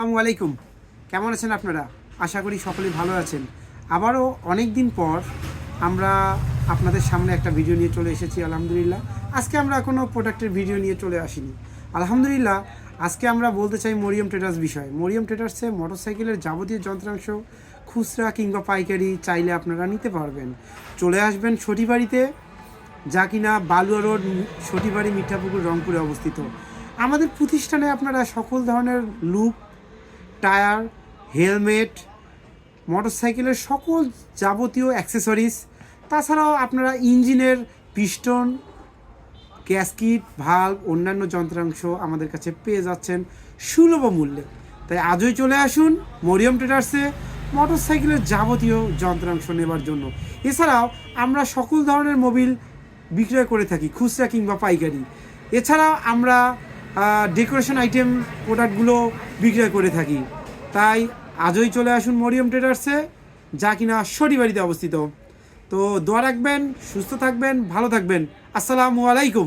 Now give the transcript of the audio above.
আসসালামু আলাইকুম। কেমন আছেন আপনারা? আশা করি সকলেই ভালো আছেন। আবারও অনেক দিন পর আমরা আপনাদের সামনে একটা ভিডিও নিয়ে চলে এসেছি আলহামদুলিল্লাহ। আজকে আমরা কোনো প্রোডাক্টের ভিডিও নিয়ে চলে আসিনি আলহামদুলিল্লাহ। আজকে আমরা বলতে চাই মরিয়ম ট্রেডার্স বিষয়। মরিয়ম ট্রেডার্সে মোটরসাইকেলের যাবতীয় যন্ত্রাংশ খুচরা কিংবা পাইকারি চাইলে আপনারা নিতে পারবেন। চলে আসবেন সঠিবাড়িতে, যা কিনা বালুয়া রোড, সঠিবাড়ি, মিঠাপুকুর, রংপুরে অবস্থিত। আমাদের প্রতিষ্ঠানে আপনারা সকল ধরনের লুক, টায়ার, হেলমেট, মোটরসাইকেলের সকল যাবতীয় অ্যাক্সেসরিজ, তাছাড়াও আপনারা ইঞ্জিনের পিস্টন, গ্যাসকিট, ভাল্ব, অন্যান্য যন্ত্রাংশ আমাদের কাছে পেয়ে যাচ্ছেন সুলভ মূল্যে। তাই আজই চলে আসুন মরিয়ম ট্রেডার্সে মোটরসাইকেলের যাবতীয় যন্ত্রাংশ নেবার জন্য। এছাড়াও আমরা সকল ধরনের মোবিল বিক্রয় করে থাকি, খুচরা কিংবা পাইকারি। এছাড়াও আমরা ডেকোরেশন আইটেম প্রোডাক্টগুলো বিক্রয় করে থাকি। তাই আজই চলে আসুন মরিয়ম ট্রেডার্সে, যা কিনা সঠিবাড়িতে অবস্থিত। তো দোয়া রাখবেন, সুস্থ থাকবেন, ভালো থাকবেন। আসসালামু আলাইকুম।